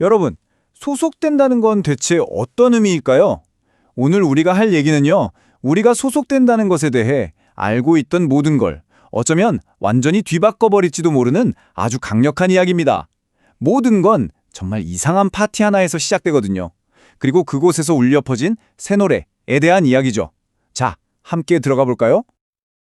여러분, 소속된다는 건 대체 어떤 의미일까요? 오늘 우리가 할 얘기는요, 우리가 소속된다는 것에 대해 알고 있던 모든 걸 어쩌면 완전히 뒤바꿔버릴지도 모르는 아주 강력한 이야기입니다. 모든 건 정말 이상한 파티 하나에서 시작되거든요. 그리고 그곳에서 울려 퍼진 새 노래에 대한 이야기죠. 자, 함께 들어가 볼까요?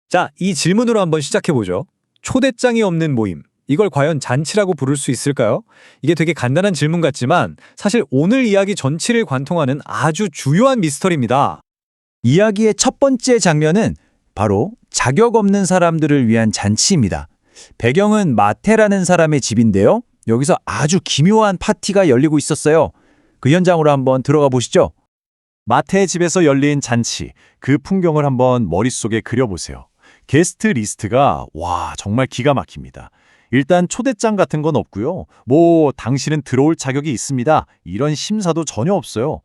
자, 이 질문으로 한번 시작해보죠. 초대장이 없는 모임. 이걸 과연 잔치라고 부를 수 있을까요? 이게 되게 간단한 질문 같지만 사실 오늘 이야기 전체를 관통하는 아주 주요한 미스터리입니다. 이야기의 첫 번째 장면은 바로 자격 없는 사람들을 위한 잔치입니다. 배경은 마테라는 사람의 집인데요. 여기서 아주 기묘한 파티가 열리고 있었어요. 그 현장으로 한번 들어가 보시죠. 마태의 집에서 열린 잔치, 그 풍경을 한번 머릿속에 그려보세요. 게스트 리스트가 정말 기가 막힙니다. 일단 초대장 같은 건 없고요. 당신은 들어올 자격이 있습니다. 이런 심사도 전혀 없어요.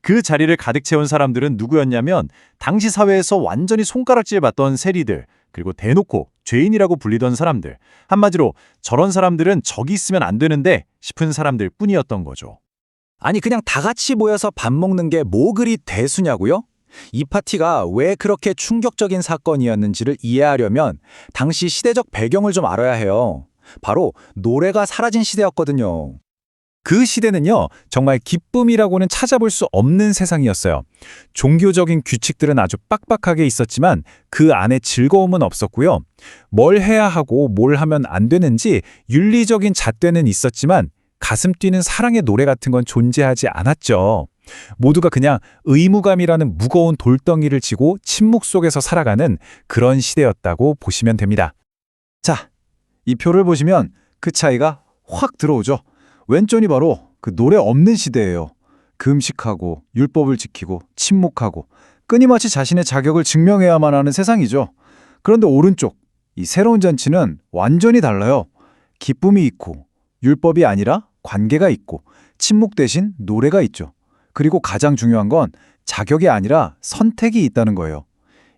그 자리를 가득 채운 사람들은 누구였냐면 당시 사회에서 완전히 손가락질 받던 세리들, 그리고 대놓고 죄인이라고 불리던 사람들. 한마디로 저런 사람들은 저기 있으면 안 되는데 싶은 사람들 뿐이었던 거죠. 아니 그냥 다 같이 모여서 밥 먹는 게 뭐 그리 대수냐고요? 이 파티가 왜 그렇게 충격적인 사건이었는지를 이해하려면 당시 시대적 배경을 좀 알아야 해요. 바로 노래가 사라진 시대였거든요. 그 시대는요, 정말 기쁨이라고는 찾아볼 수 없는 세상이었어요. 종교적인 규칙들은 아주 빡빡하게 있었지만 그 안에 즐거움은 없었고요. 뭘 해야 하고 뭘 하면 안 되는지 윤리적인 잣대는 있었지만 가슴 뛰는 사랑의 노래 같은 건 존재하지 않았죠. 모두가 그냥 의무감이라는 무거운 돌덩이를 지고 침묵 속에서 살아가는 그런 시대였다고 보시면 됩니다. 자, 이 표를 보시면 그 차이가 확 들어오죠. 왼쪽이 바로 그 노래 없는 시대예요. 금식하고 율법을 지키고 침묵하고 끊임없이 자신의 자격을 증명해야만 하는 세상이죠. 그런데 오른쪽, 이 새로운 잔치는 완전히 달라요. 기쁨이 있고 율법이 아니라 관계가 있고 침묵 대신 노래가 있죠. 그리고 가장 중요한 건 자격이 아니라 선택이 있다는 거예요.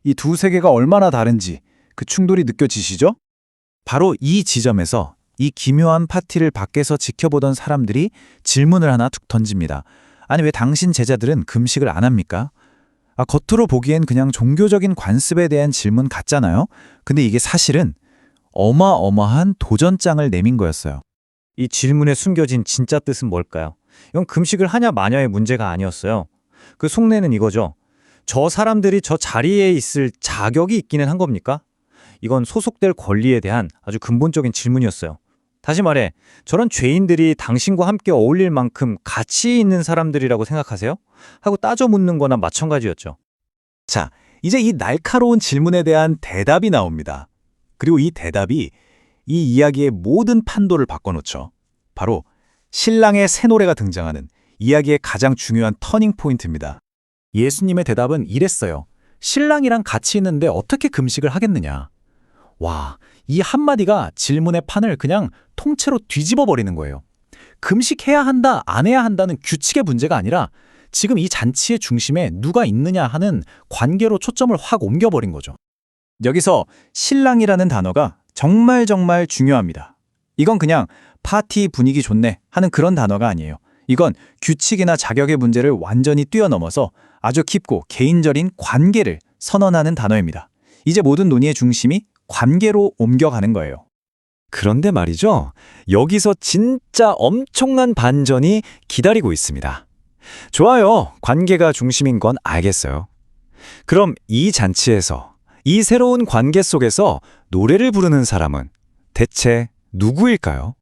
이 두 세계가 얼마나 다른지 그 충돌이 느껴지시죠? 바로 이 지점에서 이 기묘한 파티를 밖에서 지켜보던 사람들이 질문을 하나 툭 던집니다. 아니 왜 당신 제자들은 금식을 안 합니까? 겉으로 보기엔 그냥 종교적인 관습에 대한 질문 같잖아요. 근데 이게 사실은 어마어마한 도전장을 내민 거였어요. 이 질문에 숨겨진 진짜 뜻은 뭘까요? 이건 금식을 하냐 마냐의 문제가 아니었어요. 그 속내는 이거죠. 저 사람들이 저 자리에 있을 자격이 있기는 한 겁니까? 이건 소속될 권리에 대한 아주 근본적인 질문이었어요. 다시 말해, 저런 죄인들이 당신과 함께 어울릴 만큼 가치 있는 사람들이라고 생각하세요? 하고 따져 묻는 거나 마찬가지였죠. 자, 이제 이 날카로운 질문에 대한 대답이 나옵니다. 그리고 이 대답이 이 이야기의 모든 판도를 바꿔놓죠. 바로 신랑의 새 노래가 등장하는 이야기의 가장 중요한 터닝 포인트입니다. 예수님의 대답은 이랬어요. 신랑이랑 같이 있는데 어떻게 금식을 하겠느냐. 와, 이 한마디가 질문의 판을 그냥 통째로 뒤집어 버리는 거예요. 금식해야 한다, 안 해야 한다는 규칙의 문제가 아니라 지금 이 잔치의 중심에 누가 있느냐 하는 관계로 초점을 확 옮겨버린 거죠. 여기서 신랑이라는 단어가 정말 중요합니다. 이건 그냥 파티 분위기 좋네 하는 그런 단어가 아니에요. 이건 규칙이나 자격의 문제를 완전히 뛰어넘어서 아주 깊고 개인적인 관계를 선언하는 단어입니다. 이제 모든 논의의 중심이 관계로 옮겨가는 거예요. 그런데 말이죠. 여기서 진짜 엄청난 반전이 기다리고 있습니다. 좋아요. 관계가 중심인 건 알겠어요. 그럼 이 잔치에서, 이 새로운 관계 속에서 노래를 부르는 사람은 대체 누구일까요?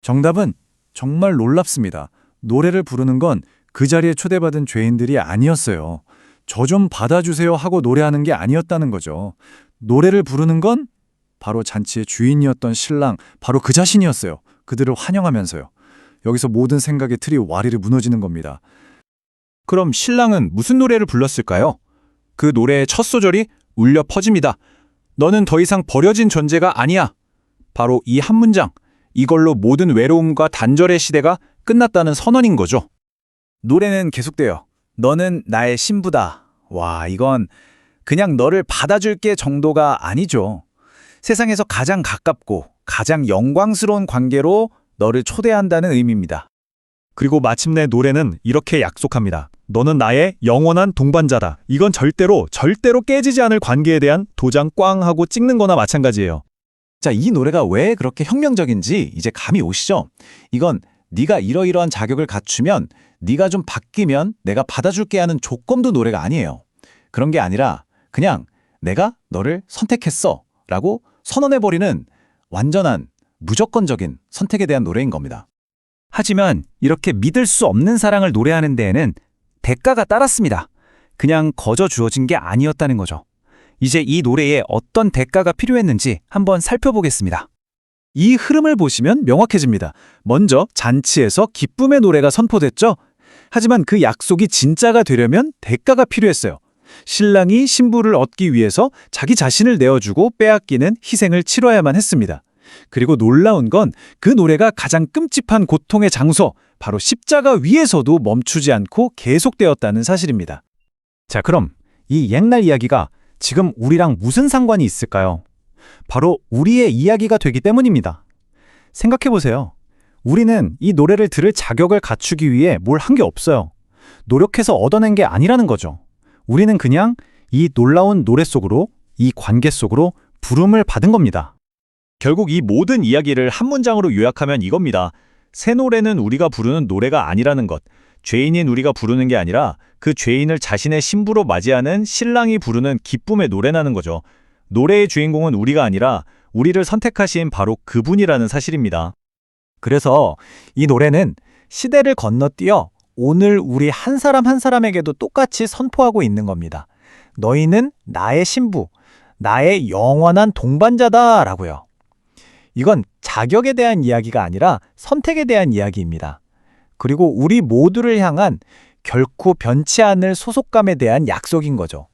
정답은 정말 놀랍습니다. 노래를 부르는 건 그 자리에 초대받은 죄인들이 아니었어요. 저 좀 받아주세요 하고 노래하는 게 아니었다는 거죠. 노래를 부르는 건 바로 잔치의 주인이었던 신랑, 바로 그 자신이었어요. 그들을 환영하면서요. 여기서 모든 생각의 틀이 와리르 무너지는 겁니다. 그럼 신랑은 무슨 노래를 불렀을까요? 그 노래의 첫 소절이 울려 퍼집니다. 너는 더 이상 버려진 존재가 아니야. 바로 이 한 문장, 이걸로 모든 외로움과 단절의 시대가 끝났다는 선언인 거죠. 노래는 계속돼요. 너는 나의 신부다. 와, 이건 그냥 너를 받아줄게 정도가 아니죠. 세상에서 가장 가깝고 가장 영광스러운 관계로 너를 초대한다는 의미입니다. 그리고 마침내 노래는 이렇게 약속합니다. 너는 나의 영원한 동반자다. 이건 절대로 깨지지 않을 관계에 대한 도장 꽝 하고 찍는 거나 마찬가지예요. 자, 이 노래가 왜 그렇게 혁명적인지 이제 감이 오시죠? 이건 네가 이러이러한 자격을 갖추면, 네가 좀 바뀌면 내가 받아줄게 하는 조건도 노래가 아니에요. 그런 게 아니라 그냥 내가 너를 선택했어 라고 선언해버리는 완전한 무조건적인 선택에 대한 노래인 겁니다. 하지만 이렇게 믿을 수 없는 사랑을 노래하는 데에는 대가가 따랐습니다. 그냥 거저 주어진 게 아니었다는 거죠. 이제 이 노래에 어떤 대가가 필요했는지 한번 살펴보겠습니다. 이 흐름을 보시면 명확해집니다. 먼저 잔치에서 기쁨의 노래가 선포됐죠. 하지만 그 약속이 진짜가 되려면 대가가 필요했어요. 신랑이 신부를 얻기 위해서 자기 자신을 내어주고 빼앗기는 희생을 치러야만 했습니다. 그리고 놀라운 건 그 노래가 가장 끔찍한 고통의 장소, 바로 십자가 위에서도 멈추지 않고 계속되었다는 사실입니다. 자, 그럼 이 옛날 이야기가 지금 우리랑 무슨 상관이 있을까요? 바로 우리의 이야기가 되기 때문입니다. 생각해보세요. 우리는 이 노래를 들을 자격을 갖추기 위해 뭘 한 게 없어요. 노력해서 얻어낸 게 아니라는 거죠. 우리는 그냥 이 놀라운 노래 속으로, 이 관계 속으로 부름을 받은 겁니다. 결국 이 모든 이야기를 한 문장으로 요약하면 이겁니다. 새 노래는 우리가 부르는 노래가 아니라는 것. 죄인인 우리가 부르는 게 아니라 그 죄인을 자신의 신부로 맞이하는 신랑이 부르는 기쁨의 노래라는 거죠. 노래의 주인공은 우리가 아니라 우리를 선택하신 바로 그분이라는 사실입니다. 그래서 이 노래는 시대를 건너뛰어 오늘 우리 한 사람 한 사람에게도 똑같이 선포하고 있는 겁니다. 너희는 나의 신부, 나의 영원한 동반자다라고요. 이건 자격에 대한 이야기가 아니라 선택에 대한 이야기입니다. 그리고 우리 모두를 향한 결코 변치 않을 소속감에 대한 약속인 거죠.